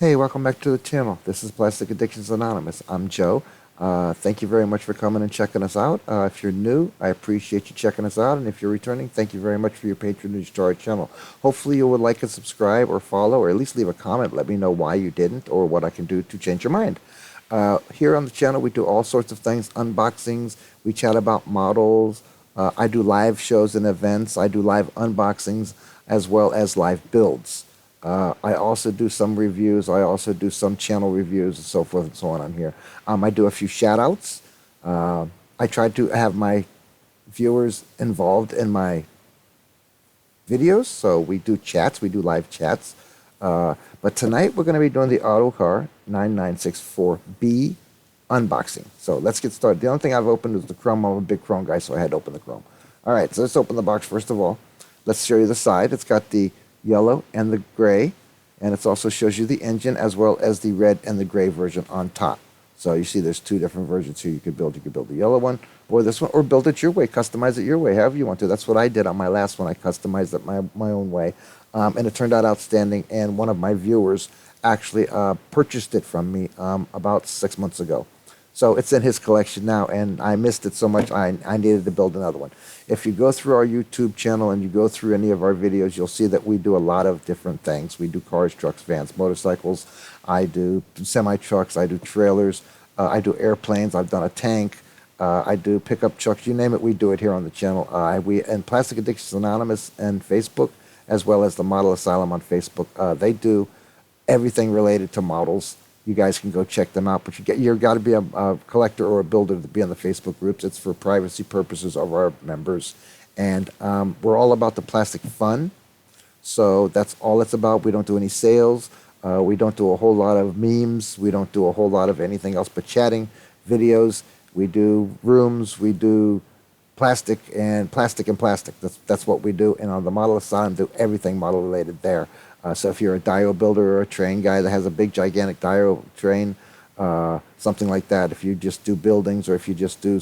Hey, welcome back to the channel. This is Plastic Addictions Anonymous. I'm Joe. Thank you very much for coming and checking us out. If you're new, I appreciate you checking us out. And if you're returning, thank you very much for your patronage to our channel. Hopefully you would like and subscribe or follow or at least leave a comment. Let me know why you didn't or what I can do to change your mind. Here on the channel, we do all sorts of things, unboxings. We chat about models. I do live shows and events. I do live unboxings as well as live builds. I also do some reviews. I also do some channel reviews and so forth and so on here. I do a few shout outs. I try to have my viewers involved in my videos. So we do chats. We do live chats. But tonight we're going to be doing the Autocar 9964B unboxing. So let's get started. The only thing I've opened is the Chrome. I'm a big Chrome guy, so I had to open the Chrome. All right, so let's open the box first of all. Let's show you the side. It's got the yellow and the gray, and it also shows you the engine as well as the red and the gray version on top. So you see there's two different versions here you could build. You could build the yellow one or this one, or build it your way, customize it your way, however you want to. That's what I did on my last one. I customized it my own way, and it turned out outstanding, and one of my viewers actually purchased it from me about 6 months ago. So it's in his collection now, and I missed it so much I needed to build another one. If you go through our YouTube channel and you go through any of our videos, you'll see that we do a lot of different things. We do cars, trucks, vans, motorcycles. I do semi-trucks. I do trailers. I do airplanes. I've done a tank. I do pickup trucks. You name it, we do it here on the channel. And Plastic Addictions Anonymous and Facebook, as well as the Model Asylum on Facebook. They do everything related to models. You guys can go check them out, but you've got to be a collector or a builder to be on the Facebook groups. It's for privacy purposes of our members, and we're all about the plastic fun. So that's all it's about. We don't do any sales. We don't do a whole lot of memes. We don't do a whole lot of anything else but chatting, videos. We do rooms. We do plastic and plastic and plastic. That's what we do. And on the Model Asylum, do everything model related there. So if you're a dio builder or a train guy that has a big gigantic dio train, something like that, if you just do buildings or if you just do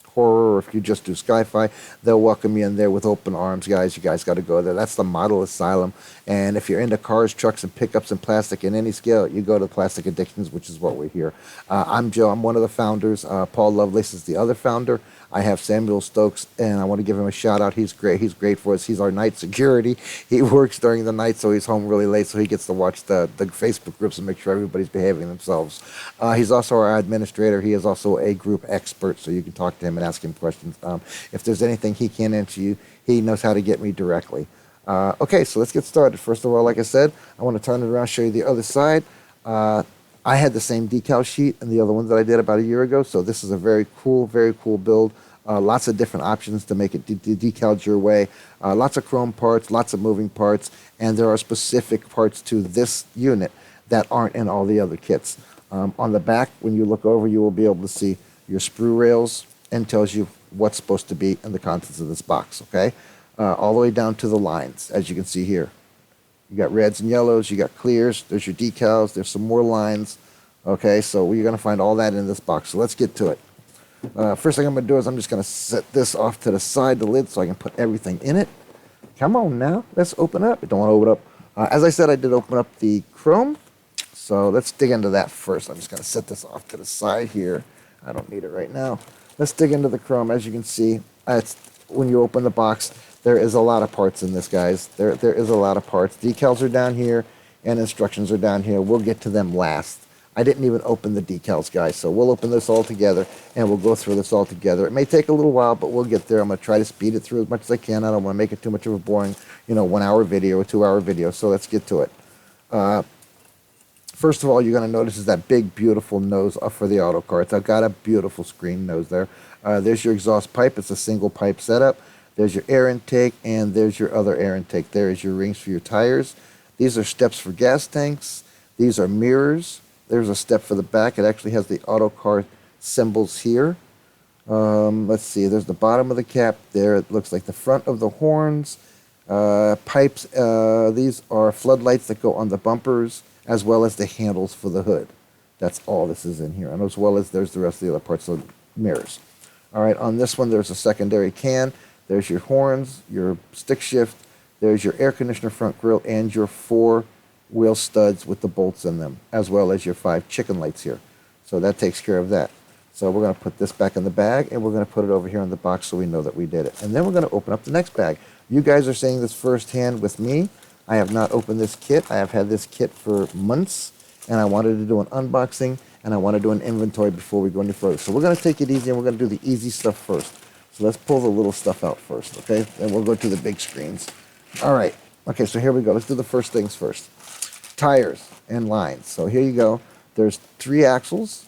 horror or if you just do sci-fi, they'll welcome you in there with open arms, guys. You guys got to go there. That's the Model Asylum. And if you're into cars, trucks, and pickups and plastic in any scale, you go to Plastic Addictions, which is what we're here. I'm Joe. I'm one of the founders. Paul Lovelace is the other founder. I have Samuel Stokes, and I want to give him a shout out. He's great. He's great for us. He's our night security. He works during the night, so he's home really late, so he gets to watch the Facebook groups and make sure everybody's behaving themselves. He's also our administrator. He is also a group expert, so you can talk to him and ask him questions. If there's anything he can't answer you, he knows how to get me directly. Okay, so let's get started. First of all, like I said, I want to turn it around, show you the other side. I had the same decal sheet and the other ones that I did about a year ago, so this is a very cool build. Lots of different options to make it decaled your way. Lots of chrome parts, lots of moving parts, and there are specific parts to this unit that aren't in all the other kits. On the back, when you look over, you will be able to see your sprue rails and tells you what's supposed to be in the contents of this box, okay? All the way down to the lines, as you can see here. You got reds and yellows, you got clears, there's your decals, there's some more lines. Okay, so you're going to find all that in this box. So let's get to it. First thing I'm going to do is I'm just going to set this off to the side, the lid, so I can put everything in it. Come on now, let's open up. I don't want to open up. As I said, I did open up the chrome. So let's dig into that first. I'm just going to set this off to the side here. I don't need it right now. Let's dig into the chrome. As you can see, when you open the box, there is a lot of parts in this, guys. There is a lot of parts. Decals are down here, and instructions are down here. We'll get to them last. I didn't even open the decals, guys, so we'll open this all together, and we'll go through this all together. It may take a little while, but we'll get there. I'm going to try to speed it through as much as I can. I don't want to make it too much of a boring, 1 hour video or 2 hour video, so let's get to it. First of all, you're going to notice is that big, beautiful nose for the Autocar. It's got a beautiful screen nose there. There's your exhaust pipe. It's a single pipe setup. There's your air intake, and there's your other air intake. There is your rings for your tires. These are steps for gas tanks. These are mirrors. There's a step for the back. It actually has the Autocar symbols here. Let's see. There's the bottom of the cap there. It looks like the front of the horns. Pipes. These are floodlights that go on the bumpers, as well as the handles for the hood. That's all this is in here. And as well as there's the rest of the other parts of mirrors. All right, on this one, there's a secondary can. There's your horns, your stick shift. There's your air conditioner front grille, and your 4 wheel studs with the bolts in them, as well as your 5 chicken lights here. So that takes care of that. So we're going to put this back in the bag, and we're going to put it over here in the box so we know that we did it. And then we're going to open up the next bag. You guys are seeing this firsthand with me. I have not opened this kit. I have had this kit for months, and I wanted to do an unboxing, and I want to do an inventory before we go any further. So we're going to take it easy, and we're going to do the easy stuff first. So let's pull the little stuff out first, okay? Then we'll go to the big screens. All right. Okay, so here we go. Let's do the first things first. Tires and lines. So here you go. There's 3 axles.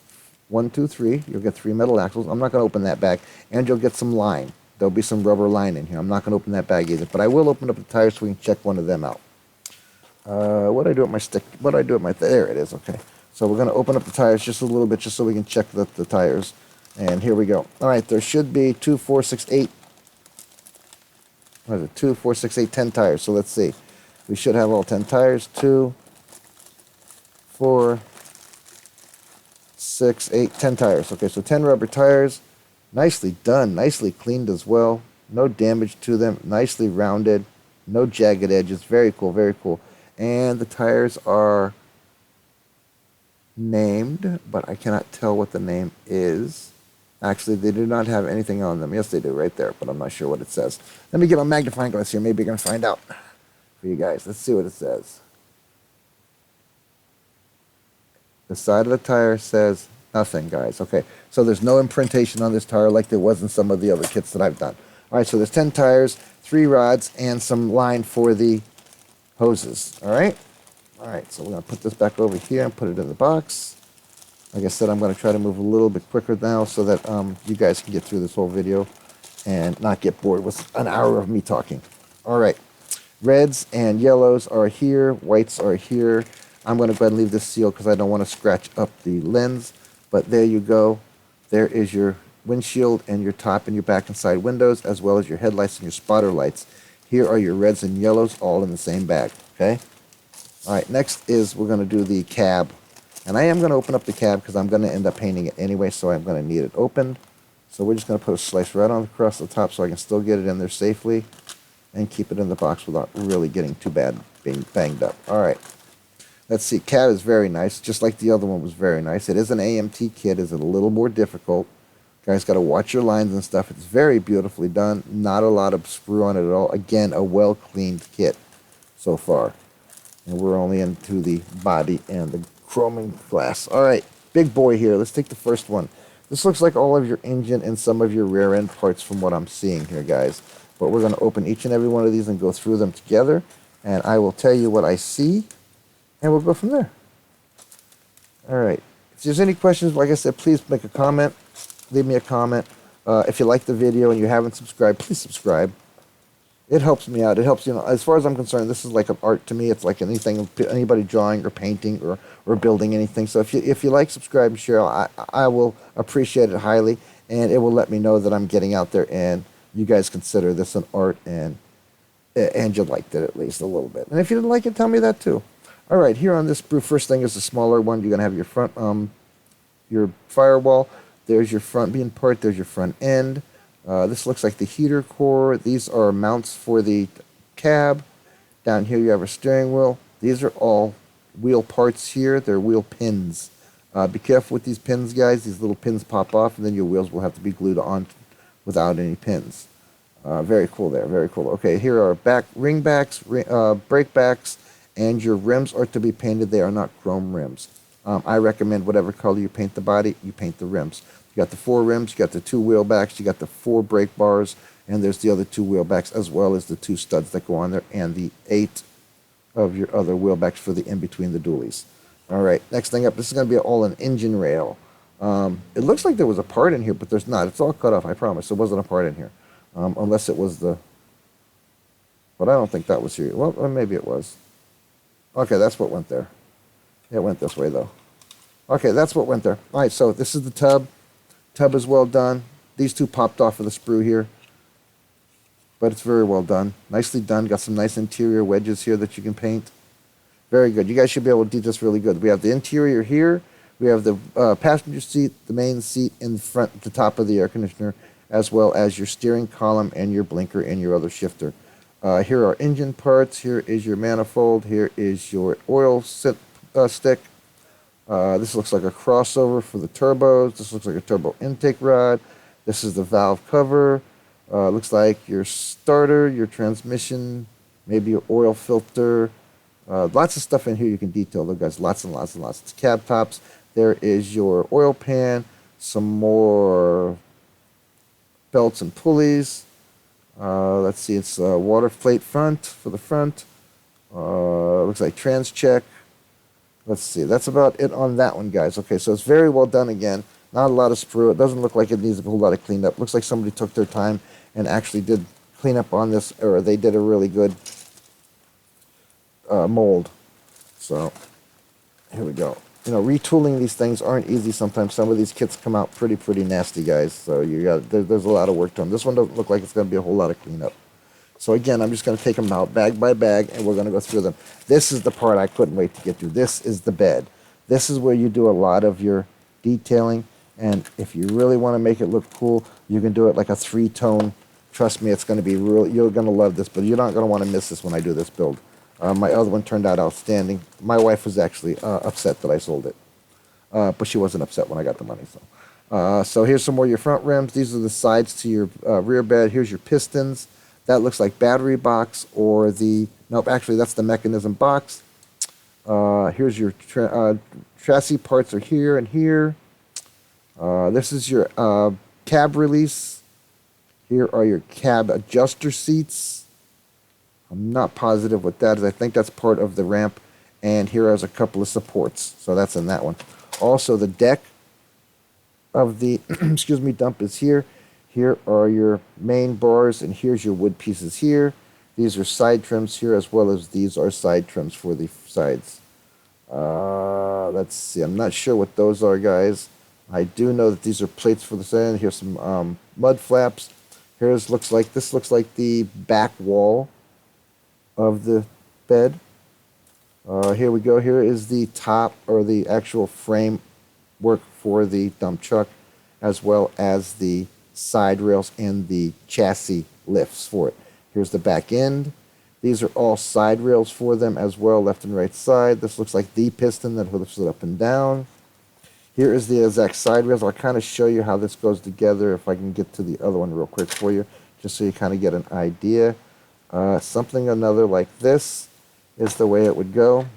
1, 2, 3. You'll get 3 metal axles. I'm not going to open that bag. And you'll get some line. There'll be some rubber line in here. I'm not going to open that bag either. But I will open up the tires so we can check one of them out. What do I do with my stick? What do I do with my... There it is. Okay. So we're going to open up the tires just a little bit just so we can check the tires. And here we go. All right. There should be 2, 4, 6, 8. What is it? 2, 4, 6, 8, 10 tires. So let's see. We should have all 10 tires. 2, 4, 6, 8, 10 tires. Okay, so 10 rubber tires. Nicely done. Nicely cleaned as well. No damage to them. Nicely rounded. No jagged edges. Very cool, very cool. And the tires are named, but I cannot tell what the name is. Actually, they do not have anything on them. Yes, they do right there, but I'm not sure what it says. Let me get my magnifying glass here. Maybe I can find out for you guys. Let's see what it says. The side of the tire says nothing, guys. Okay, so there's no imprintation on this tire like there was in some of the other kits that I've done. All right, so there's 10 tires, 3 rods, and some line for the hoses. All right? All right, so we're going to put this back over here and put it in the box. Like I said, I'm going to try to move a little bit quicker now so that you guys can get through this whole video and not get bored with an hour of me talking. All right, reds and yellows are here. Whites are here. I'm going to go ahead and leave this sealed because I don't want to scratch up the lens. But there you go. There is your windshield and your top and your back and side windows, as well as your headlights and your spotter lights. Here are your reds and yellows all in the same bag. Okay? All right, next is we're going to do the cab. And I am going to open up the cab because I'm going to end up painting it anyway, so I'm going to need it opened. So we're just going to put a slice right on across the top so I can still get it in there safely and keep it in the box without really getting too bad being banged up. All right. Let's see. Cab is very nice, just like the other one was very nice. It is an AMT kit. It's a little more difficult. Guys, got to watch your lines and stuff. It's very beautifully done. Not a lot of sprue on it at all. Again, a well-cleaned kit so far. And we're only into the body and the chroming glass. All right, big boy here. Let's take the first one. This looks like all of your engine and some of your rear end parts from what I'm seeing here, guys. But we're going to open each and every one of these and go through them together. And I will tell you what I see, and we'll go from there. All right. If there's any questions, like I said, please make a comment. Leave me a comment. If you like the video and you haven't subscribed, please subscribe. It helps me out. It helps, as far as I'm concerned, this is like an art to me. It's like anything, anybody drawing or painting or building anything. So if you like, subscribe and share, I will appreciate it highly. And it will let me know that I'm getting out there and you guys consider this an art and you liked it at least a little bit. And if you didn't like it, tell me that too. All right, here on this sprue, first thing is the smaller one. You're going to have your front, your firewall. There's your front being part. There's your front end. This looks like the heater core. These are mounts for the cab. Down here you have a steering wheel. These are all wheel parts here. They're wheel pins. Be careful with these pins, guys. These little pins pop off, and then your wheels will have to be glued on without any pins. Very cool there. Very cool. Okay, here are ring backs, brake backs, and your rims are to be painted. They are not chrome rims. I recommend whatever color you paint the body, you paint the rims. You got the 4 rims, you got the 2 wheel backs, you got the 4 brake bars, and there's the other 2 wheel backs, as well as the 2 studs that go on there, and the 8 of your other wheel backs for the in-between the dualies. All right, next thing up, this is going to be all an engine rail. It looks like there was a part in here, but there's not. It's all cut off, I promise. There wasn't a part in here, unless it was the... But I don't think that was here. Well, maybe it was. Okay, that's what went there. It went this way, though. Okay, that's what went there. All right, so this is the tub. Tub is well done. These 2 popped off of the sprue here. But it's very well done. Nicely done. Got some nice interior wedges here that you can paint. Very good. You guys should be able to do this really good. We have the interior here. We have the passenger seat, the main seat in the front, the top of the air conditioner, as well as your steering column and your blinker and your other shifter. Here are engine parts. Here is your manifold. Here is your oil stick. This looks like a crossover for the turbos. This looks like a turbo intake rod. This is the valve cover. Looks like your starter, your transmission, maybe your oil filter. Lots of stuff in here you can detail. Look, guys, lots and lots and lots. It's cab tops. There is your oil pan. Some more belts and pulleys. Let's see, it's a water plate front for the front. Looks like trans check. Let's see, that's about it on that one, guys. Okay, so it's very well done again. Not a lot of sprue. It doesn't look like it needs a whole lot of cleanup. Looks like somebody took their time and actually did clean up on this, or they did a really good mold. So here we go. You know, retooling these things aren't easy sometimes. Some of these kits come out pretty nasty, guys. So you got there's a lot of work to them. This one doesn't look like it's going to be a whole lot of cleanup. So again, I'm just going to take them out bag by bag, and we're going to go through them. This is the part I couldn't wait to get to. This is the bed. This is where you do a lot of your detailing, and if you really want to make it look cool, you can do it like a 3-tone. Trust me, it's going to be real. You're going to love this, but you're not going to want to miss this when I do this build. My other one turned out outstanding. My wife was actually upset that I sold it, but she wasn't upset when I got the money. So here's some more of your front rims. These are the sides to your rear bed. Here's your pistons. That looks like battery box or the, nope, actually that's the mechanism box. Here's your chassis parts are here and here. This is your cab release. Here are your cab adjuster seats. I'm not positive what that is. I think that's part of the ramp. And here is a couple of supports. So that's in that one. Also the deck of the, excuse me, dump is here. Here are your main bars, and here's your wood pieces here. These are side trims here, as well as these are side trims for the sides. Let's see. I'm not sure what those are, guys. I do know that these are plates for the side. Here's some mud flaps. This looks like the back wall of the bed. Here we go. Here is the top, or the actual frame work for the dump truck, as well as the side rails and the chassis lifts for it. Here's the back end. These are all side rails for them as well, left and right side. This looks like the piston that lifts it up and down. Here is the exact side rails. I'll kind of show you how this goes together if I can get to the other one real quick for you, just so you kind of get an idea. Something another like this is the way it would go.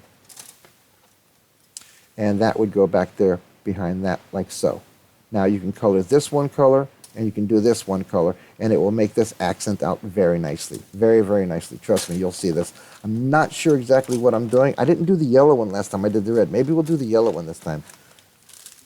And that would go back there behind that like so. Now you can color this one color, and you can do this one color, and it will make this accent out very nicely. Very nicely. Trust me, you'll see this. I'm not sure exactly what I'm doing. I didn't do the yellow one last time I did the red. Maybe we'll do the yellow one this time.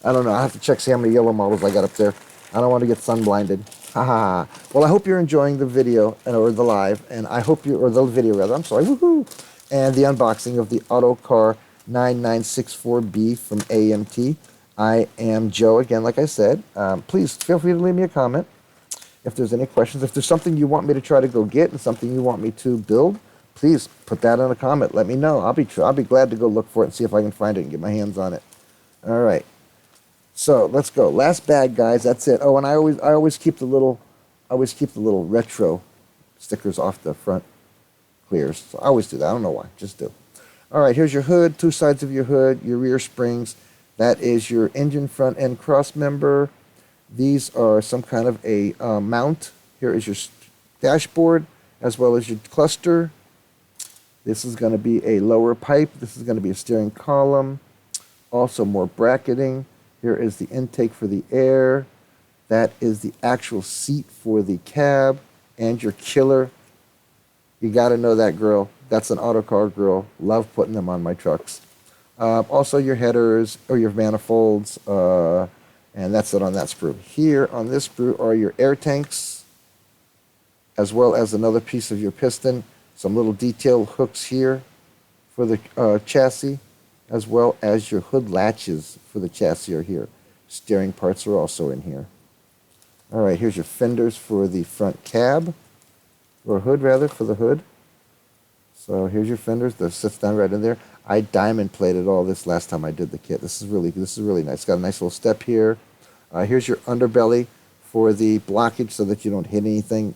I don't know. I have to check, see how many yellow models I got up there. I don't want to get sun blinded. Well, I hope you're enjoying the video, or the live, and I hope you, or the video rather, I'm sorry, woohoo! And the unboxing of the Autocar 9964B from AMT. I am Joe, again, like I said. Please feel free to leave me a comment if there's any questions. If there's something you want me to try to go get and something you want me to build, please put that in a comment. Let me know. I'll be glad to go look for it and see if I can find it and get my hands on it. All right. So let's go. Last bag, guys. That's it. Oh, and I always keep the little retro stickers off the front clears. So I always do that. I don't know why. Just do. All right. Here's your hood. Two sides of your hood. Your rear springs. That is your engine front end cross member. These are some kind of a mount. Here is your dashboard, as well as your cluster. This is going to be a lower pipe. This is going to be a steering column. Also more bracketing. Here is the intake for the air. That is the actual seat for the cab. And your killer. You got to know that grill. That's an Autocar grill. Love putting them on my trucks. Also your headers, or your manifolds, and that's it on that sprue. Here on this sprue are your air tanks, as well as another piece of your piston, some little detail hooks here for the chassis, as well as your hood latches for the chassis are here. Steering parts are also in here. All right, here's your fenders for the front cab, or hood rather, for the hood. So here's your fenders. That sits down right in there. I diamond plated all this last time I did the kit. This is really nice. It's got a nice little step here. Here's your underbelly for the blockage so that you don't hit anything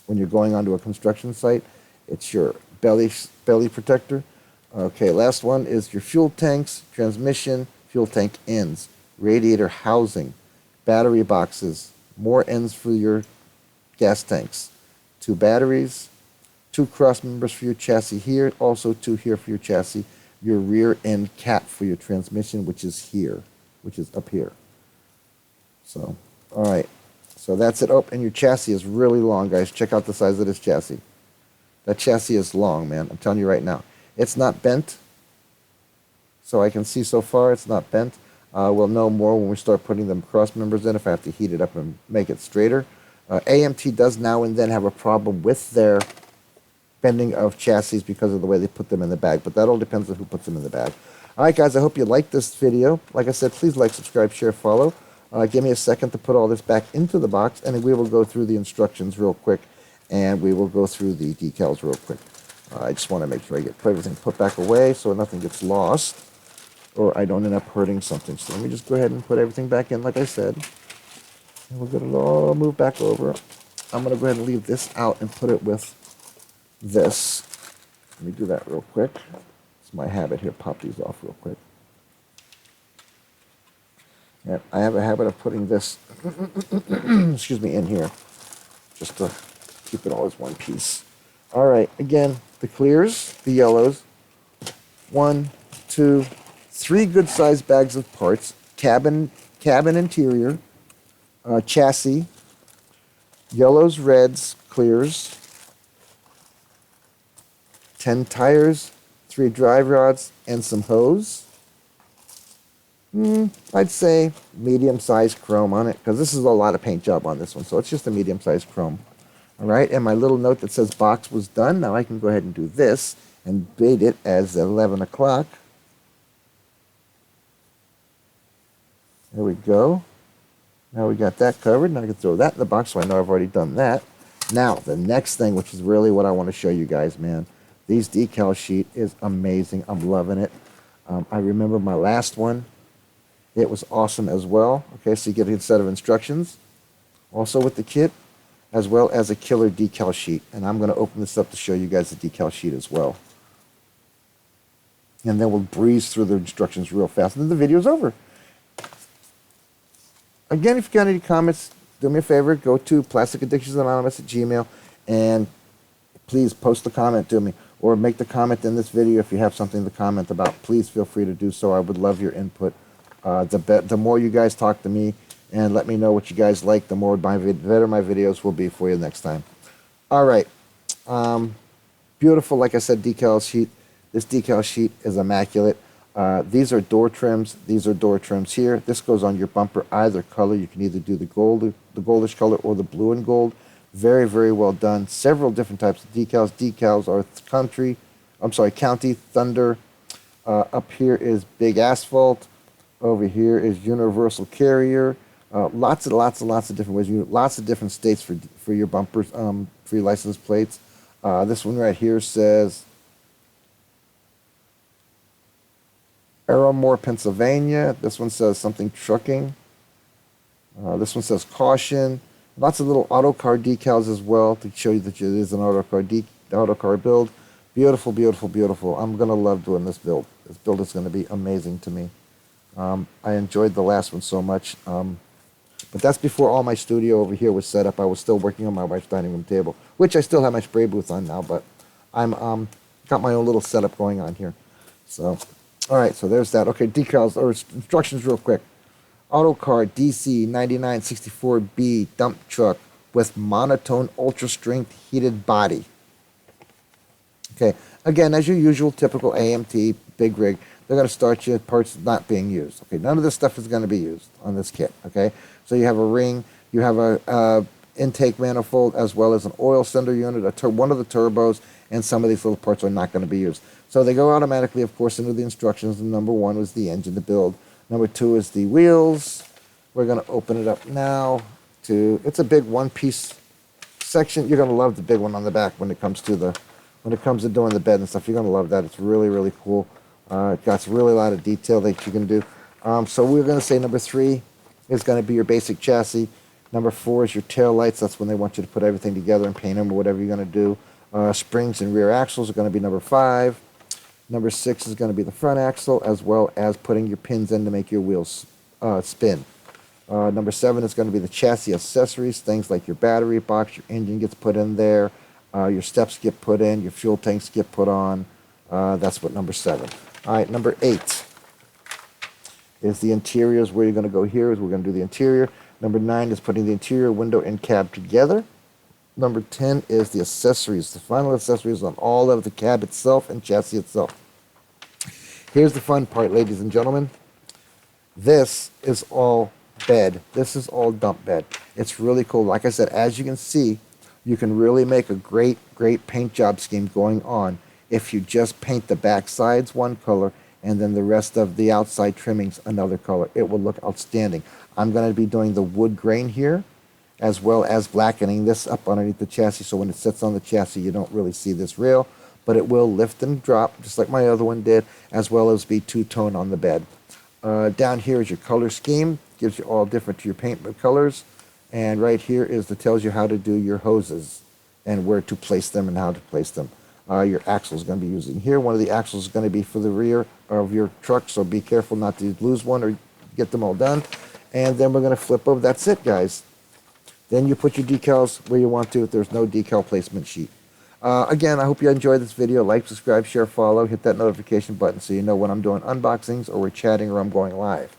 when you're going onto a construction site. It's your belly protector. Okay, last one is your fuel tanks, transmission, fuel tank ends, radiator housing, battery boxes, more ends for your gas tanks, 2 batteries, 2 cross members for your chassis here, also 2 here for your chassis, your rear end cap for your transmission, which is here, which is up here. So, all right. So that's it. Oh, and your chassis is really long, guys. Check out the size of this chassis. That chassis is long, man. I'm telling you right now. It's not bent. So I can see so far it's not bent. We'll know more when we start putting them cross members in, if I have to heat it up and make it straighter. AMT does now and then have a problem with their bending of chassis because of the way they put them in the bag, but that all depends on who puts them in the bag. All right, guys, I hope you liked this video. Like I said, please like, subscribe, share, follow. Give me a second to put all this back into the box, and we will go through the instructions real quick, and we will go through the decals real quick. I just want to make sure I get everything put back away so nothing gets lost, or I don't end up hurting something. So let me just go ahead and put everything back in like I said. And we're going to all move back over. I'm going to go ahead and leave this out and put it with this. Let me do that real quick. It's my habit here. Pop these off real quick. And I have a habit of putting this, excuse me, in here, just to keep it all as one piece. All right, again, the clears, the yellows, 1, 2, 3 good-sized bags of parts, cabin interior, chassis, yellows, reds, clears, 10 tires, 3 drive rods, and some hose. I'd say medium-sized chrome on it, because this is a lot of paint job on this one, so it's just a medium-sized chrome. All right, and my little note that says box was done. Now I can go ahead and do this and date it as 11 o'clock. There we go. Now we got that covered. Now I can throw that in the box, so I know I've already done that. Now, the next thing, which is really what I want to show you guys, man. These decal sheet is amazing. I'm loving it. I remember my last one. It was awesome as well. Okay, so you get a set of instructions. Also with the kit, as well as a killer decal sheet. And I'm going to open this up to show you guys the decal sheet as well. And then we'll breeze through the instructions real fast. And then the video's over. Again, if you got any comments, do me a favor. Go to PlasticAddictionsAnonymous@gmail.com and please post a comment to me. Or make the comment in this video if you have something to comment about. Please feel free to do so. I would love your input. The more you guys talk to me and let me know what you guys like, the better my videos will be for you next time. All right. Beautiful, like I said, decal sheet. This decal sheet is immaculate. These are door trims. These are door trims here. This goes on your bumper either color. You can either do the goldish color or the blue and gold. Very, very well done. Several different types of decals. Decals are county, thunder. Up here is big asphalt. Over here is universal carrier. Lots and lots of different ways. Lots of different states for your bumpers, for your license plates. This one right here says Arrowmore, Pennsylvania. This one says something trucking. This one says caution. Lots of little Autocar decals as well to show you that it is an Autocar build. Beautiful, beautiful, beautiful. I'm going to love doing this build. This build is going to be amazing to me. I enjoyed the last one so much. But that's before all my studio over here was set up. I was still working on my wife's dining room table, which I still have my spray booth on now, but I'm got my own little setup going on here. So, all right, so there's that. Okay, decals or instructions real quick. Autocar DC 9964B dump truck with monotone ultra strength heated body. Okay, again, as your usual typical AMT big rig, they're going to start you parts not being used. Okay, none of this stuff is going to be used on this kit. Okay, so you have a ring, you have a intake manifold, as well as an oil sender unit, one of the turbos, and some of these little parts are not going to be used. So they go automatically, of course, into the instructions. And number 1 was the engine to build. Number 2 is the wheels. We're going to open it up now. It's a big one-piece section. You're going to love the big one on the back when it comes to doing the bed and stuff. You're going to love that. It's really, really cool. It got really a lot of detail that you can do. So we're going to say number 3 is going to be your basic chassis. Number 4 is your tail lights. That's when they want you to put everything together and paint them or whatever you're going to do. Springs and rear axles are going to be number 5. Number 6 is going to be the front axle, as well as putting your pins in to make your wheels spin. Number 7 is going to be the chassis accessories, things like your battery box, your engine gets put in there, your steps get put in, your fuel tanks get put on. That's what number 7. All right, number 8 is the interiors. Where you're going to go here is we're going to do the interior. Number 9 is putting the interior, window, and cab together. Number 10 is the accessories, the final accessories on all of the cab itself and chassis itself. Here's the fun part, ladies and gentlemen. This is all bed. This is all dump bed. It's really cool. Like I said, as you can see, you can really make a great paint job scheme going on if you just paint the back sides one color and then the rest of the outside trimmings another color. It will look outstanding. I'm going to be doing the wood grain here, as well as blackening this up underneath the chassis, so when it sits on the chassis you don't really see this rail, but it will lift and drop just like my other one did, as well as be two-tone on the bed. Down here is your color scheme, gives you all different to your paint colors, and right here is the tells you how to do your hoses and where to place them and how to place them. Your axle is going to be using here. One of the axles is going to be for the rear of your truck, so be careful not to lose one or get them all done. And then we're going to flip over. That's it, guys. Then you put your decals where you want to if there's no decal placement sheet. Again, I hope you enjoyed this video. Like, subscribe, share, follow. Hit that notification button so you know when I'm doing unboxings or we're chatting or I'm going live.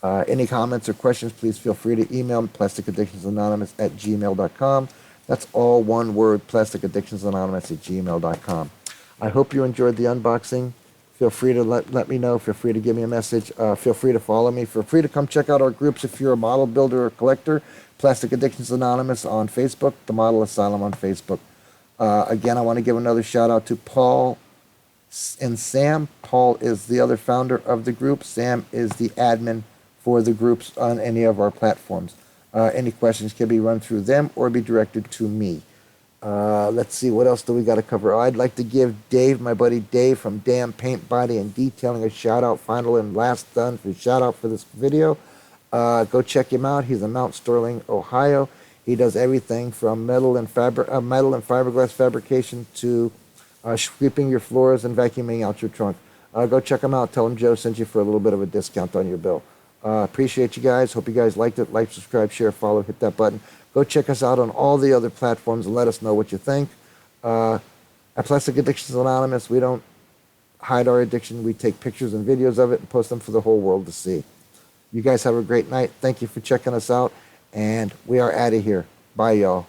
Any comments or questions, please feel free to email me, plasticaddictionsanonymous@gmail.com. That's all one word, plasticaddictionsanonymous@gmail.com. I hope you enjoyed the unboxing. Feel free to let me know. Feel free to give me a message. Feel free to follow me. Feel free to come check out our groups if you're a model builder or collector. Plastic Addictions Anonymous on Facebook, the Model Asylum on Facebook. Again, I want to give another shout out to Paul and Sam. Paul is the other founder of the group. Sam is the admin for the groups on any of our platforms. Any questions can be run through them or be directed to me. Let's see, what else do we got to cover? I'd like to give Dave, my buddy Dave from Damn Paint Body and Detailing, a shout out, final and last done for shout out for this video. Go check him out. He's in Mount Sterling, Ohio. He does everything from metal and fiberglass fabrication to sweeping your floors and vacuuming out your trunk. Go check him out. Tell him Joe sent you for a little bit of a discount on your bill. Appreciate you guys. Hope you guys liked it. Like, subscribe, share, follow, hit that button. Go check us out on all the other platforms and let us know what you think. At Plastic Addictions Anonymous, we don't hide our addiction. We take pictures and videos of it and post them for the whole world to see. You guys have a great night. Thank you for checking us out, and we are out of here. Bye, y'all.